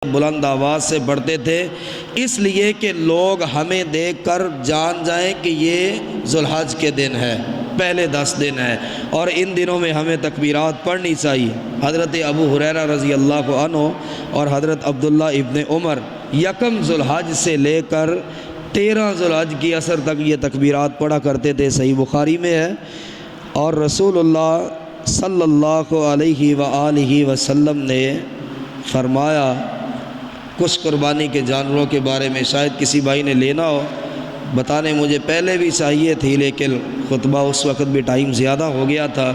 بلند آواز سے پڑھتے تھے، اس لیے کہ لوگ ہمیں دیکھ کر جان جائیں کہ یہ ذوالحج کے دن ہے، پہلے 10 دن ہے، اور ان دنوں میں ہمیں تکبیرات پڑھنی چاہیے۔ حضرت ابو ہریرہ رضی اللہ عنہ اور حضرت عبداللہ ابن عمر یکم ذوالحج سے لے کر 13 ذوالحج کی عصر تک یہ تکبیرات پڑھا کرتے تھے، صحیح بخاری میں ہے۔ اور رسول اللہ صلی اللہ علیہ وآلہ وسلم نے فرمایا، کچھ قربانی کے جانوروں کے بارے میں شاید کسی بھائی نے لینا ہو، بتانے مجھے پہلے بھی چاہیے تھی لیکن خطبہ اس وقت بھی ٹائم زیادہ ہو گیا تھا۔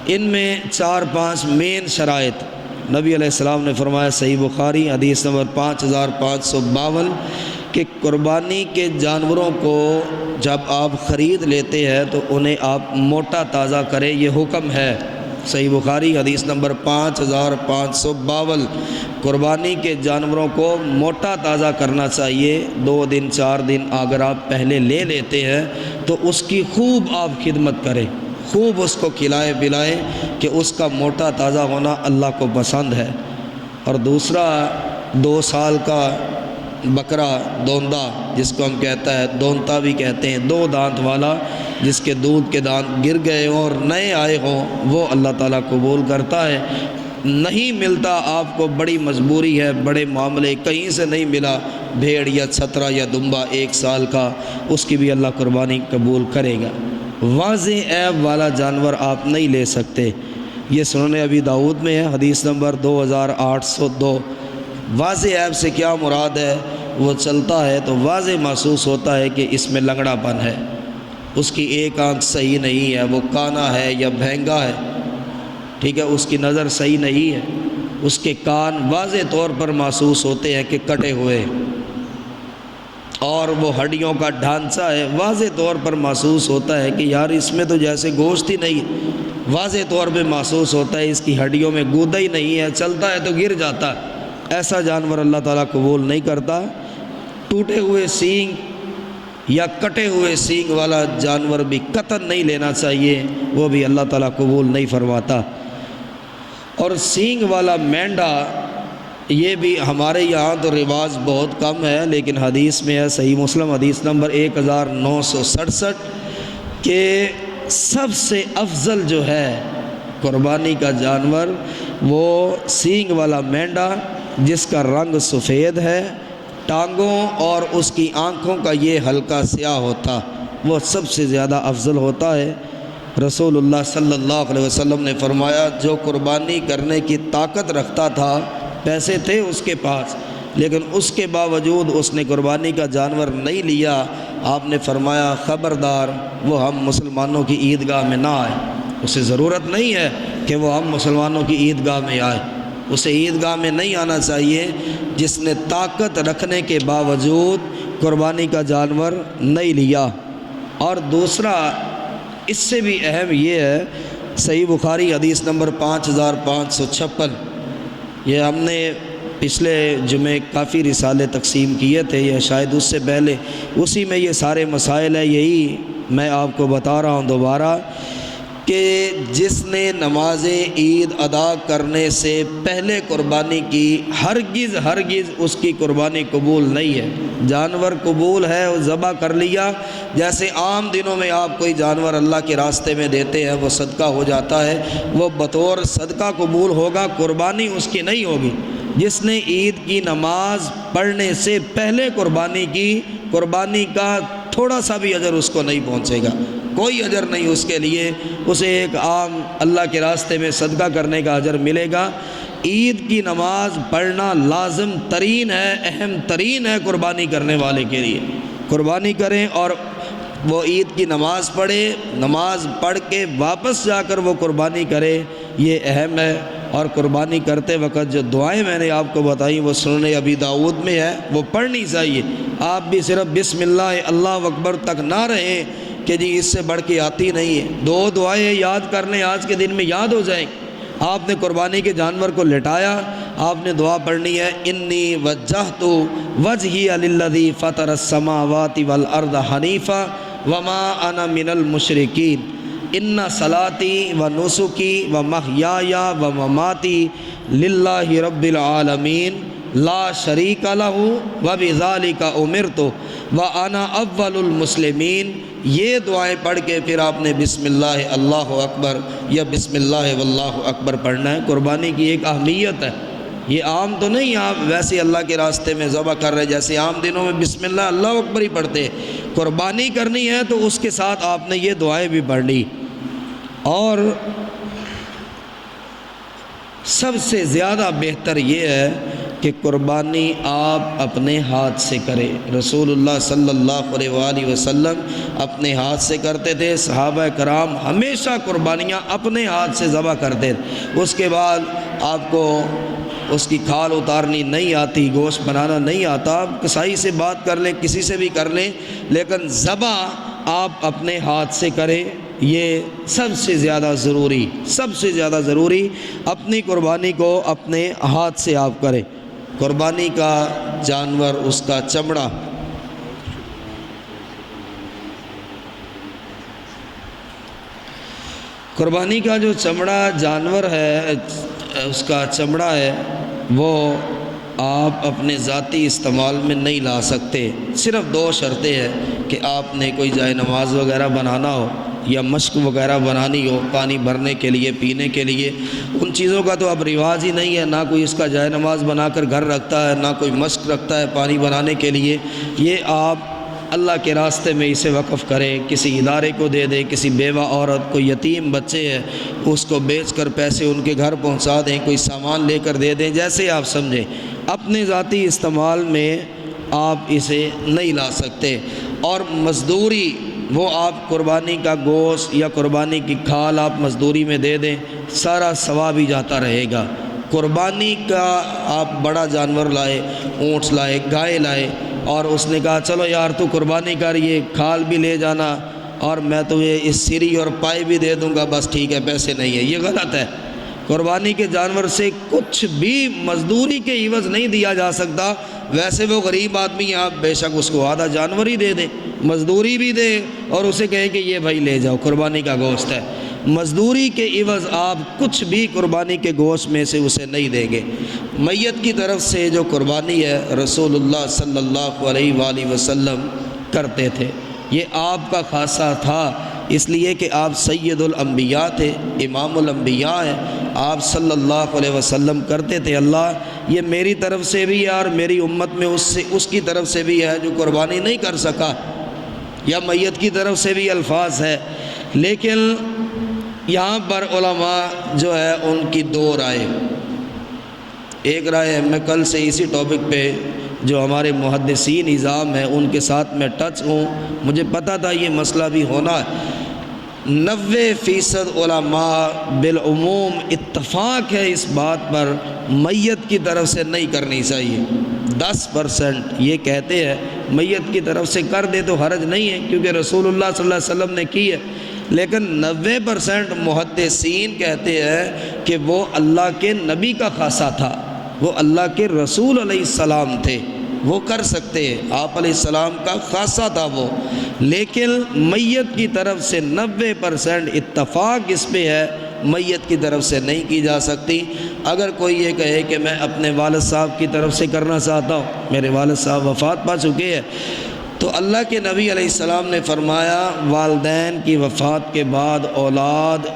ان میں 4-5 مین شرائط نبی علیہ السلام نے فرمایا، صحیح بخاری حدیث نمبر 5552، کہ قربانی کے جانوروں کو جب آپ خرید لیتے ہیں تو انہیں آپ موٹا تازہ کریں، یہ حکم ہے۔ صحیح بخاری حدیث نمبر 5552، قربانی کے جانوروں کو موٹا تازہ کرنا چاہیے۔ 2 دن 4 دن اگر آپ پہلے لے لیتے ہیں تو اس کی خوب آپ خدمت کریں، خوب اس کو کھلائیں پلائیں کہ اس کا موٹا تازہ ہونا اللہ کو پسند ہے۔ اور دوسرا 2 سال کا بکرا دوندا، جس کو ہم کہتا ہے دونتا بھی کہتے ہیں، 2 دانت والا، جس کے دودھ کے دانت گر گئے ہوں اور نئے آئے ہوں، وہ اللہ تعالیٰ قبول کرتا ہے۔ نہیں ملتا، آپ کو بڑی مجبوری ہے، بڑے معاملے، کہیں سے نہیں ملا، بھیڑ یا چھترا یا دمبا 1 سال کا، اس کی بھی اللہ قربانی قبول کرے گا۔ واضح عیب والا جانور آپ نہیں لے سکتے، یہ سنن ابی داؤد میں ہے، حدیث نمبر 2802۔ واضح عیب سے کیا مراد ہے؟ وہ چلتا ہے تو واضح محسوس ہوتا ہے کہ اس میں لنگڑا پن ہے، اس کی ایک آنکھ صحیح نہیں ہے، وہ کانا ہے یا بھینگا ہے، ٹھیک ہے، اس کی نظر صحیح نہیں ہے، اس کے کان واضح طور پر محسوس ہوتے ہیں کہ کٹے ہوئے، اور وہ ہڈیوں کا ڈھانچہ ہے، واضح طور پر محسوس ہوتا ہے کہ یار اس میں تو جیسے گوشت ہی نہیں، واضح طور پہ محسوس ہوتا ہے اس کی ہڈیوں میں گودا ہی نہیں ہے، چلتا ہے تو گر جاتا ہے۔ ایسا جانور اللہ تعالیٰ قبول نہیں کرتا۔ ٹوٹے ہوئے سینگ یا کٹے ہوئے سینگ والا جانور بھی قطعاً نہیں لینا چاہیے، وہ بھی اللہ تعالیٰ قبول نہیں فرماتا۔ اور سینگ والا مینڈا، یہ بھی ہمارے یہاں تو رواج بہت کم ہے، لیکن حدیث میں ہے، صحیح مسلم حدیث نمبر 1967، کہ سب سے افضل جو ہے قربانی کا جانور وہ سینگ والا مینڈا، جس کا رنگ سفید ہے، ٹانگوں اور اس کی آنکھوں کا یہ ہلکا سیاہ ہوتا، وہ سب سے زیادہ افضل ہوتا ہے۔ رسول اللہ صلی اللہ علیہ وسلم نے فرمایا، جو قربانی کرنے کی طاقت رکھتا تھا، پیسے تھے اس کے پاس، لیکن اس کے باوجود اس نے قربانی کا جانور نہیں لیا، آپ نے فرمایا خبردار وہ ہم مسلمانوں کی عیدگاہ میں نہ آئے۔ اسے ضرورت نہیں ہے کہ وہ ہم مسلمانوں کی عیدگاہ میں آئے، اسے عیدگاہ میں نہیں آنا چاہیے جس نے طاقت رکھنے کے باوجود قربانی کا جانور نہیں لیا۔ اور دوسرا اس سے بھی اہم یہ ہے، صحیح بخاری حدیث نمبر 5556، یہ ہم نے پچھلے جمعے کافی رسالے تقسیم کیے تھے، یہ شاید اس سے پہلے، اسی میں یہ سارے مسائل ہیں، یہی میں آپ کو بتا رہا ہوں دوبارہ، کہ جس نے نماز عید ادا کرنے سے پہلے قربانی کی، ہرگز اس کی قربانی قبول نہیں ہے۔ جانور قبول ہے، وہ ذبح کر لیا، جیسے عام دنوں میں آپ کوئی جانور اللہ کے راستے میں دیتے ہیں، وہ صدقہ ہو جاتا ہے، وہ بطور صدقہ قبول ہوگا، قربانی اس کی نہیں ہوگی۔ جس نے عید کی نماز پڑھنے سے پہلے قربانی کی، قربانی کا تھوڑا سا بھی اجر اس کو نہیں پہنچے گا، کوئی اجر نہیں اس کے لیے، اسے ایک عام اللہ کے راستے میں صدقہ کرنے کا اجر ملے گا۔ عید کی نماز پڑھنا لازم ترین ہے، اہم ترین ہے قربانی کرنے والے کے لیے۔ قربانی کریں اور وہ عید کی نماز پڑھے، نماز پڑھ کے واپس جا کر وہ قربانی کرے، یہ اہم ہے۔ اور قربانی کرتے وقت جو دعائیں میں نے آپ کو بتائیں وہ سنن ابی داؤد میں ہے، وہ پڑھنی چاہیے۔ آپ بھی صرف بسم اللہ اللہ اکبر تک نہ رہیں کہ جی اس سے بڑھ کے آتی نہیں ہے، 2 دعائیں یاد کر لیں، آج کے دن میں یاد ہو جائیں۔ آپ نے قربانی کے جانور کو لٹایا، آپ نے دعا پڑھنی ہے، انی وجہت وجہی للذی فطر السماوات والارض حنیفا وما انا من المشرکین، ان صلاتی و نسکی و محیای و مماتی للہ رب العالمین لا شریک لہ وبذالک امرت وانا اول المسلمین، یہ دعائیں پڑھ کے پھر آپ نے بسم اللہ اللہ اکبر یا بسم اللہ واللہ اکبر پڑھنا ہے۔ قربانی کی ایک اہمیت ہے، یہ عام تو نہیں آپ ویسے اللہ کے راستے میں ذبح کر رہے جیسے عام دنوں میں بسم اللہ اللہ اکبر ہی پڑھتے ہیں۔ قربانی کرنی ہے تو اس کے ساتھ آپ نے یہ دعائیں بھی پڑھنی۔ اور سب سے زیادہ بہتر یہ ہے کہ قربانی آپ اپنے ہاتھ سے کریں۔ رسول اللہ صلی اللہ علیہ وآلہ وسلم اپنے ہاتھ سے کرتے تھے، صحابہ کرام ہمیشہ قربانیاں اپنے ہاتھ سے ذبح کرتے تھے۔ اس کے بعد آپ کو اس کی کھال اتارنی نہیں آتی، گوشت بنانا نہیں آتا، آپ کسائی سے بات کر لیں، کسی سے بھی کر لیں، لیکن ذبح آپ اپنے ہاتھ سے کریں، یہ سب سے زیادہ ضروری، سب سے زیادہ ضروری۔ اپنی قربانی کو اپنے ہاتھ سے آپ کریں۔ قربانی کا جانور، اس کا چمڑا، قربانی کا جو چمڑا جانور ہے، اس کا چمڑا ہے، وہ آپ اپنے ذاتی استعمال میں نہیں لا سکتے۔ صرف دو شرطیں ہیں کہ آپ نے کوئی جائے نماز وغیرہ بنانا ہو یا مشق وغیرہ بنانی ہو، پانی بھرنے کے لیے، پینے کے لیے، ان چیزوں کا تو اب رواج ہی نہیں ہے، نہ کوئی اس کا جائے نماز بنا کر گھر رکھتا ہے، نہ کوئی مشق رکھتا ہے پانی بنانے کے لیے۔ یہ آپ اللہ کے راستے میں اسے وقف کریں، کسی ادارے کو دے دیں، کسی بیوہ عورت، کوئی یتیم بچے ہے اس کو بیچ کر پیسے ان کے گھر پہنچا دیں، کوئی سامان لے کر دے دیں، جیسے آپ سمجھیں۔ اپنے ذاتی استعمال میں آپ اسے نہیں لا سکتے۔ اور مزدوری، وہ آپ قربانی کا گوشت یا قربانی کی کھال آپ مزدوری میں دے دیں، سارا ثواب ہی جاتا رہے گا۔ قربانی کا آپ بڑا جانور لائے، اونٹ لائے، گائے لائے، اور اس نے کہا چلو یار تو قربانی کر، یہ کھال بھی لے جانا اور میں تمہیں اس سری اور پائی بھی دے دوں گا، بس ٹھیک ہے، پیسے نہیں ہے، یہ غلط ہے۔ قربانی کے جانور سے کچھ بھی مزدوری کے عوض نہیں دیا جا سکتا۔ ویسے وہ غریب آدمی ہے، آپ بے شک اس کو آدھا جانور ہی دے دیں، مزدوری بھی دے اور اسے کہیں کہ یہ بھائی لے جاؤ، قربانی کا گوشت ہے۔ مزدوری کے عوض آپ کچھ بھی قربانی کے گوشت میں سے اسے نہیں دیں گے۔ میت کی طرف سے جو قربانی ہے رسول اللہ صلی اللہ علیہ وآلہ وسلم کرتے تھے، یہ آپ کا خاصہ تھا، اس لیے کہ آپ سید الانبیاء تھے، امام الانبیاء ہیں۔ آپ صلی اللہ علیہ وسلم کرتے تھے، اللہ یہ میری طرف سے بھی ہے اور میری امت میں اس کی طرف سے بھی ہے جو قربانی نہیں کر سکا، یا میت کی طرف سے بھی الفاظ ہے۔ لیکن یہاں پر علماء جو ہے ان کی دو رائے، ایک رائے ہے، میں کل سے اسی ٹاپک پہ جو ہمارے محدثین نظام ہیں ان کے ساتھ میں ٹچ ہوں، مجھے پتہ تھا یہ مسئلہ بھی ہونا ہے۔ 90% علماء بالعموم اتفاق ہے اس بات پر، میت کی طرف سے نہیں کرنی چاہیے۔ 10% یہ کہتے ہیں میت کی طرف سے کر دے تو حرج نہیں ہے، کیونکہ رسول اللہ صلی اللہ علیہ وسلم نے کی ہے، لیکن 90% محدثین کہتے ہیں کہ وہ اللہ کے نبی کا خاصہ تھا، وہ اللہ کے رسول علیہ السلام تھے، وہ کر سکتے ہیں، آپ علیہ السلام کا خاصہ تھا وہ۔ لیکن میت کی طرف سے 90% اتفاق اس پہ ہے، میت کی طرف سے نہیں کی جا سکتی۔ اگر کوئی یہ کہے کہ میں اپنے والد صاحب کی طرف سے کرنا چاہتا ہوں، میرے والد صاحب وفات پا چکے ہیں، تو اللہ کے نبی علیہ السلام نے فرمایا والدین کی وفات کے بعد اولاد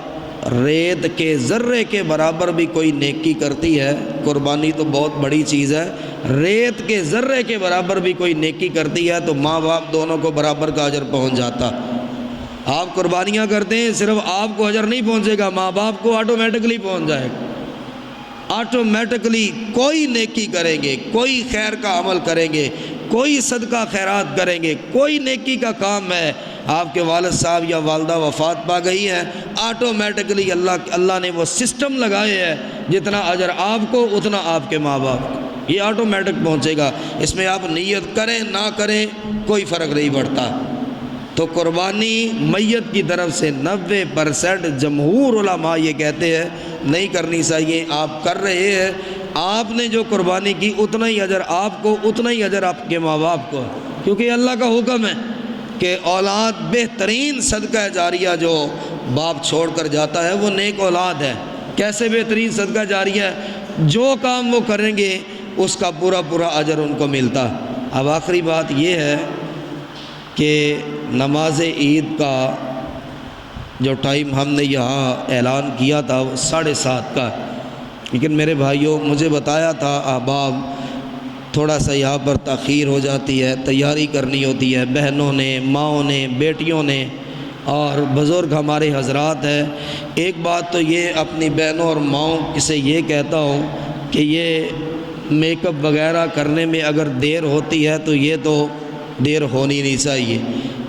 ریت کے ذرے کے برابر بھی کوئی نیکی کرتی ہے، قربانی تو بہت بڑی چیز ہے، ریت کے ذرے کے برابر بھی کوئی نیکی کرتی ہے تو ماں باپ دونوں کو برابر کا اجر پہنچ جاتا۔ آپ قربانیاں کرتے ہیں، صرف آپ کو اجر نہیں پہنچے گا، ماں باپ کو آٹومیٹکلی پہنچ جائے گا، آٹومیٹکلی کوئی نیکی کریں گے، کوئی خیر کا عمل کریں گے، کوئی صدقہ خیرات کریں گے، کوئی نیکی کا کام ہے، آپ کے والد صاحب یا والدہ وفات پا گئی ہیں، آٹومیٹکلی اللہ نے وہ سسٹم لگائے ہیں، جتنا اجر آپ کو اتنا آپ کے ماں باپ کو، یہ آٹومیٹک پہنچے گا، اس میں آپ نیت کریں نہ کریں کوئی فرق نہیں پڑتا۔ تو قربانی میت کی طرف سے 90% جمہور علماء یہ کہتے ہیں نہیں کرنی چاہیے۔ آپ کر رہے ہیں، آپ نے جو قربانی کی اتنا ہی اجر آپ کو، اتنا ہی اجر آپ کے ماں باپ کو، کیونکہ یہ اللہ کا حکم ہے کہ اولاد بہترین صدقہ جاریہ جو باپ چھوڑ کر جاتا ہے وہ نیک اولاد ہے۔ کیسے بہترین صدقہ جاریہ ہے؟ جو کام وہ کریں گے اس کا پورا پورا اجر ان کو ملتا۔ اب آخری بات یہ ہے کہ نماز عید کا جو ٹائم ہم نے یہاں اعلان کیا تھا وہ 7:30 کا، لیکن میرے بھائیوں مجھے بتایا تھا احباب تھوڑا سا یہاں پر تاخیر ہو جاتی ہے، تیاری کرنی ہوتی ہے بہنوں نے، ماؤں نے، بیٹیوں نے، اور بزرگ ہمارے حضرات ہیں۔ ایک بات تو یہ اپنی بہنوں اور ماؤں سے یہ کہتا ہوں کہ یہ میک اپ وغیرہ کرنے میں اگر دیر ہوتی ہے تو یہ تو دیر ہونی نہیں چاہیے۔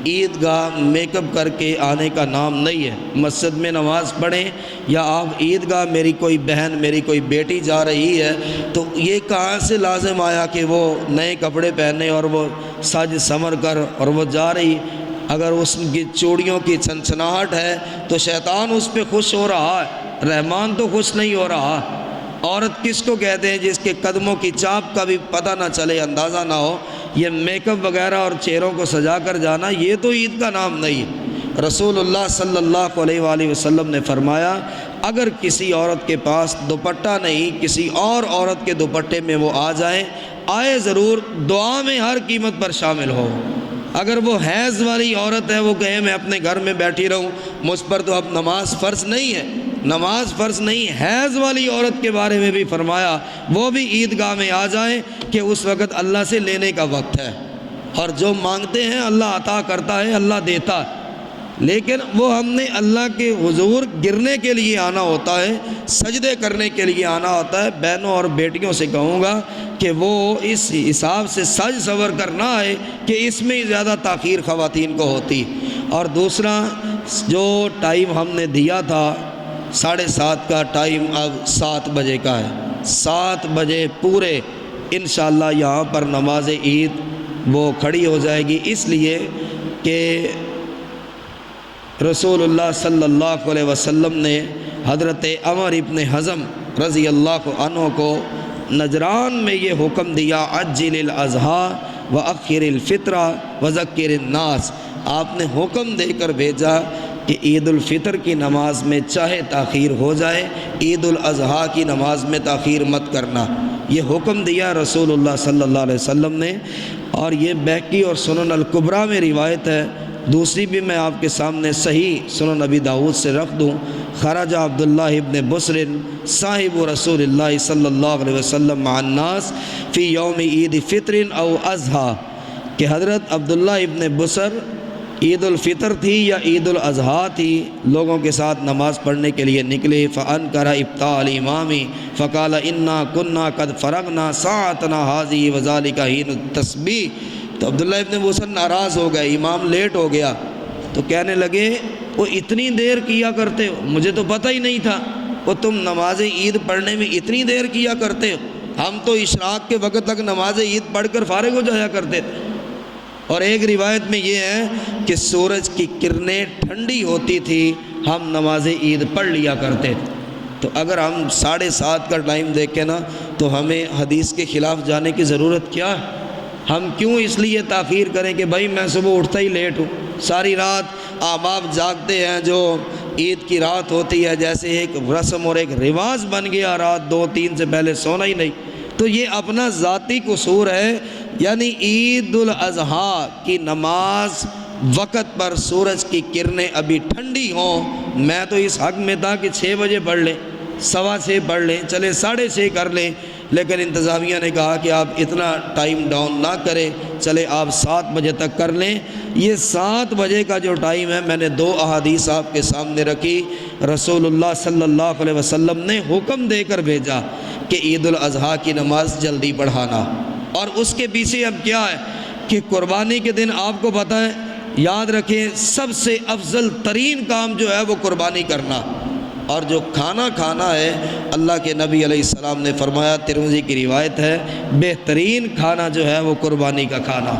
عید گاہ میک اپ کر کے آنے کا نام نہیں ہے۔ مسجد میں نماز پڑھیں یا آپ عید گاہ میری کوئی بہن، میری کوئی بیٹی جا رہی ہے تو یہ کہاں سے لازم آیا کہ وہ نئے کپڑے پہنے اور وہ سج سنور کر اور وہ جا رہی؟ اگر اس کی چوڑیوں کی چھنچھناہٹ ہے تو شیطان اس پہ خوش ہو رہا ہے، رحمان تو خوش نہیں ہو رہا۔ عورت کس کو کہتے ہیں؟ جس کے قدموں کی چاپ کا بھی پتہ نہ چلے، اندازہ نہ ہو۔ یہ میک اپ وغیرہ اور چہروں کو سجا کر جانا یہ تو عید کا نام نہیں ہے۔ رسول اللہ صلی اللہ علیہ وآلہ وسلم نے فرمایا اگر کسی عورت کے پاس دوپٹہ نہیں، کسی اور عورت کے دوپٹے میں وہ آ جائیں، آئے ضرور، دعا میں ہر قیمت پر شامل ہو۔ اگر وہ حیض والی عورت ہے، وہ کہے میں اپنے گھر میں بیٹھی رہوں، مجھ پر تو اب نماز فرض نہیں ہے، نماز فرض نہیں، حیض والی عورت کے بارے میں بھی فرمایا وہ بھی عید گاہ میں آ جائیں کہ اس وقت اللہ سے لینے کا وقت ہے، اور جو مانگتے ہیں اللہ عطا کرتا ہے، اللہ دیتا ہے، لیکن وہ ہم نے اللہ کے حضور گرنے کے لیے آنا ہوتا ہے، سجدے کرنے کے لیے آنا ہوتا ہے۔ بہنوں اور بیٹیوں سے کہوں گا کہ وہ اس حساب سے سج سور کر نہ آئے کہ اس میں زیادہ تاخیر خواتین کو ہوتی۔ اور دوسرا جو ٹائم ہم نے دیا تھا 7:30 کا ٹائم اب 7 بجے کا ہے۔ 7 بجے پورے انشاءاللہ یہاں پر نماز عید وہ کھڑی ہو جائے گی، اس لیے کہ رسول اللہ صلی اللہ علیہ وسلم نے حضرت عمر ابن حزم رضی اللہ عنہ کو نجران میں یہ حکم دیا عجل الاضحیٰ واخر الفطر وذکر الناس۔ آپ نے حکم دے کر بھیجا کہ عید الفطر کی نماز میں چاہے تاخیر ہو جائے، عید الاضحیٰ کی نماز میں تاخیر مت کرنا، یہ حکم دیا رسول اللہ صلی اللہ علیہ وسلم نے۔ اور یہ بیہقی اور سنن الکبریٰ میں روایت ہے، دوسری بھی میں آپ کے سامنے صحیح سنن نبی داؤد سے رکھ دوں۔ خرج عبداللہ ابن بصر صاحب رسول اللہ صلی اللہ علیہ وسلم مع الناس فی یوم عید فطر او اضحیٰ، کہ حضرت عبداللہ ابن بصر عید الفطر تھی یا عید الاضحیٰ تھی، لوگوں کے ساتھ نماز پڑھنے کے لیے نکلے۔ فانکر ابطاء الامام فقال انا کنا قد فرغنا ساعتنا هذه وذلك حين التسبیح۔ تو عبداللہ ابن بصر ناراض ہو گئے، امام لیٹ ہو گیا تو کہنے لگے وہ اتنی دیر کیا کرتے ہو، مجھے تو پتہ ہی نہیں تھا، وہ تم نماز عید پڑھنے میں اتنی دیر کیا کرتے ہو، ہم تو اشراق کے وقت تک نماز عید پڑھ کر فارغ ہو جایا کرتے تھے۔ اور ایک روایت میں یہ ہے کہ سورج کی کرنیں ٹھنڈی ہوتی تھی، ہم نماز عید پڑھ لیا کرتے تھے۔ تو اگر ہم 7:30 کا ٹائم دیکھیں نا تو ہمیں حدیث کے خلاف جانے کی ضرورت کیا ہے؟ ہم کیوں اس لیے تاخیر کریں کہ بھائی میں صبح اٹھتا ہی لیٹ ہوں، ساری رات احباب جاگتے ہیں، جو عید کی رات ہوتی ہے جیسے ایک رسم اور ایک رواج بن گیا، رات 2-3 سے پہلے سونا ہی نہیں، تو یہ اپنا ذاتی قصور ہے۔ یعنی عید الاضحیٰ کی نماز وقت پر سورج کی کرنیں ابھی ٹھنڈی ہوں، میں تو اس حق میں تھا کہ 6 بجے پڑھ لیں، 6:15 پڑھ لیں، چلے 6:30 کر لیں، لیکن انتظامیہ نے کہا کہ آپ اتنا ٹائم ڈاؤن نہ کریں، چلے آپ 7 بجے تک کر لیں۔ یہ 7 بجے کا جو ٹائم ہے، میں نے 2 احادیث آپ کے سامنے رکھی۔ رسول اللہ صلی اللہ علیہ وسلم نے حکم دے کر بھیجا کہ عید الاضحیٰ کی نماز جلدی پڑھانا، اور اس کے پیچھے اب کیا ہے کہ قربانی کے دن آپ کو پتہ ہے، یاد رکھیں سب سے افضل ترین کام جو ہے وہ قربانی کرنا، اور جو کھانا کھانا ہے اللہ کے نبی علیہ السلام نے فرمایا، ترمذی کی روایت ہے، بہترین کھانا جو ہے وہ قربانی کا کھانا۔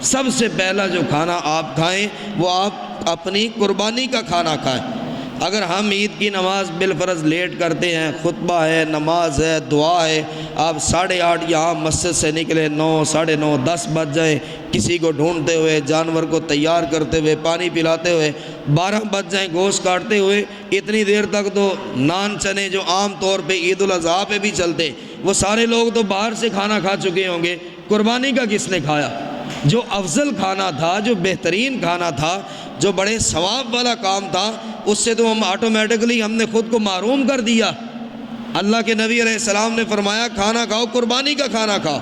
سب سے پہلا جو کھانا آپ کھائیں وہ آپ اپنی قربانی کا کھانا کھائیں۔ اگر ہم عید کی نماز بالفرض لیٹ کرتے ہیں، خطبہ ہے، نماز ہے، دعا ہے، آپ 8:30 یہاں مسجد سے نکلے، 9، 9:30، 10 بج جائیں، کسی کو ڈھونڈتے ہوئے، جانور کو تیار کرتے ہوئے، پانی پلاتے ہوئے، 12 بج جائیں گوشت کاٹتے ہوئے، اتنی دیر تک تو نان چنے جو عام طور پہ عید الاضحیٰ پہ بھی چلتے، وہ سارے لوگ تو باہر سے کھانا کھا چکے ہوں گے، قربانی کا کس نے کھایا؟ جو افضل کھانا تھا، جو بہترین کھانا تھا، جو بڑے ثواب والا کام تھا، اس سے تو ہم آٹومیٹکلی ہم نے خود کو محروم کر دیا۔ اللہ کے نبی علیہ السلام نے فرمایا کھانا کھاؤ، قربانی کا کھانا کھاؤ،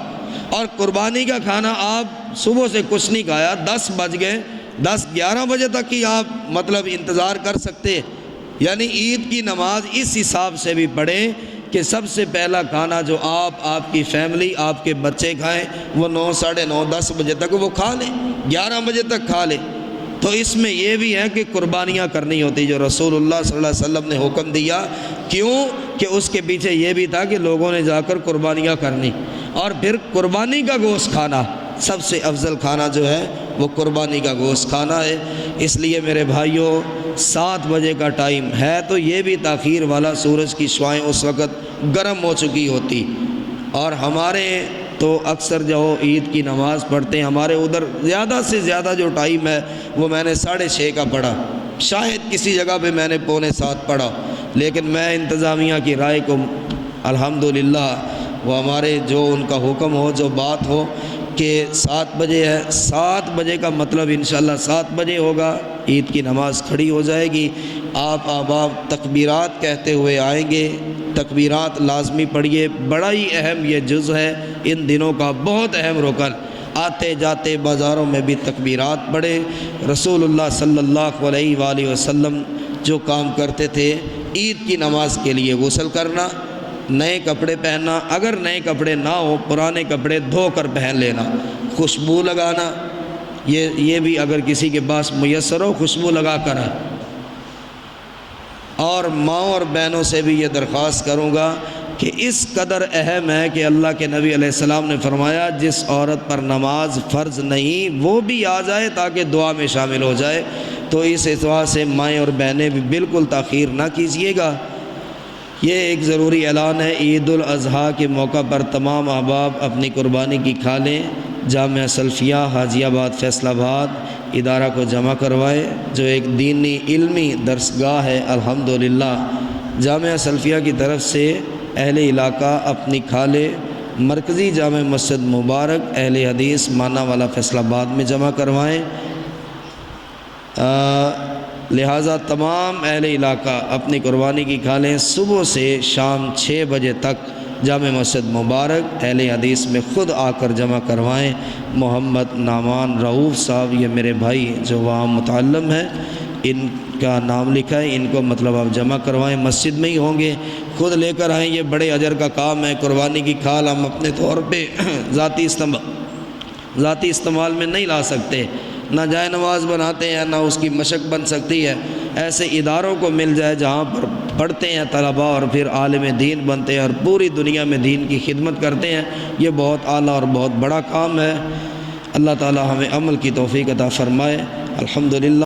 اور قربانی کا کھانا آپ صبح سے کچھ نہیں کھایا، 10 بج گئے، 10-11 بجے تک ہی آپ مطلب انتظار کر سکتے، یعنی عید کی نماز اس حساب سے بھی پڑھیں کہ سب سے پہلا کھانا جو آپ کی فیملی، آپ کے بچے کھائیں، وہ 9، 9:30، 10 بجے تک وہ کھا لیں، 11 بجے تک کھا لیں۔ تو اس میں یہ بھی ہے کہ قربانیاں کرنی ہوتی جو رسول اللہ صلی اللہ علیہ وسلم نے حکم دیا، کیوں کہ اس کے پیچھے یہ بھی تھا کہ لوگوں نے جا کر قربانیاں کرنی، اور پھر قربانی کا گوشت کھانا سب سے افضل کھانا جو ہے وہ قربانی کا گوشت کھانا ہے۔ اس لیے میرے بھائیوں 7 بجے کا ٹائم ہے تو یہ بھی تاخیر والا، سورج کی شعاعیں اس وقت گرم ہو چکی ہوتی، اور ہمارے تو اکثر جو عید کی نماز پڑھتے ہیں، ہمارے ادھر زیادہ سے زیادہ جو ٹائم ہے وہ میں نے 6:30 کا پڑھا، شاید کسی جگہ پہ میں نے 6:45 پڑھا، لیکن میں انتظامیہ کی رائے کو الحمدللہ وہ ہمارے جو ان کا حکم ہو، جو بات ہو کہ 7 بجے ہے، 7 بجے کا مطلب انشاءاللہ 7 بجے ہوگا، عید کی نماز کھڑی ہو جائے گی، آپ احباب تکبیرات کہتے ہوئے آئیں گے، تکبیرات لازمی پڑھیے، بڑا ہی اہم یہ جز ہے ان دنوں کا، بہت اہم رکن، آتے جاتے بازاروں میں بھی تکبیرات پڑھے۔ رسول اللہ صلی اللہ علیہ وآلہ وسلم جو کام کرتے تھے، عید کی نماز کے لیے غسل کرنا، نئے کپڑے پہننا، اگر نئے کپڑے نہ ہو پرانے کپڑے دھو کر پہن لینا، خوشبو لگانا، یہ بھی اگر کسی کے پاس میسر ہو خوشبو لگا کر ہے۔ اور ماؤں اور بہنوں سے بھی یہ درخواست کروں گا کہ اس قدر اہم ہے کہ اللہ کے نبی علیہ السلام نے فرمایا جس عورت پر نماز فرض نہیں وہ بھی آ جائے تاکہ دعا میں شامل ہو جائے، تو اس اعتبار سے مائیں اور بہنیں بھی بالکل تاخیر نہ کیجیے گا۔ یہ ایک ضروری اعلان ہے، عید الاضحیٰ کے موقع پر تمام احباب اپنی قربانی کی کھالیں، جامعہ سلفیہ حاجی آباد فیصل آباد ادارہ کو جمع کروائے، جو ایک دینی علمی درسگاہ ہے الحمدللہ، جامعہ سلفیہ کی طرف سے اہل علاقہ اپنی کھالے مرکزی جامع مسجد مبارک اہل حدیث مانا والا فیصل آباد میں جمع کروائیں۔ لہٰذا تمام اہل علاقہ اپنی قربانی کی کھالیں، صبح سے شام 6 بجے تک جامع مسجد مبارک اہل حدیث میں خود آ کر جمع کروائیں۔ محمد نعمان رؤوف صاحب یہ میرے بھائی جو وہاں متعلم ہیں، ان کا نام لکھا ہے، ان کو مطلب آپ جمع کروائیں، مسجد میں ہی ہوں گے، خود لے کر آئیں، یہ بڑے اجر کا کام ہے۔ قربانی کی کھال ہم اپنے طور پہ ذاتی استعمال میں نہیں لا سکتے، نہ جائے نماز بناتے ہیں نہ اس کی مشق بن سکتی ہے، ایسے اداروں کو مل جائے جہاں پر پڑھتے ہیں طلباء اور پھر عالم دین بنتے ہیں اور پوری دنیا میں دین کی خدمت کرتے ہیں، یہ بہت اعلیٰ اور بہت بڑا کام ہے۔ اللہ تعالی ہمیں عمل کی توفیق عطا فرمائے۔ الحمدللہ۔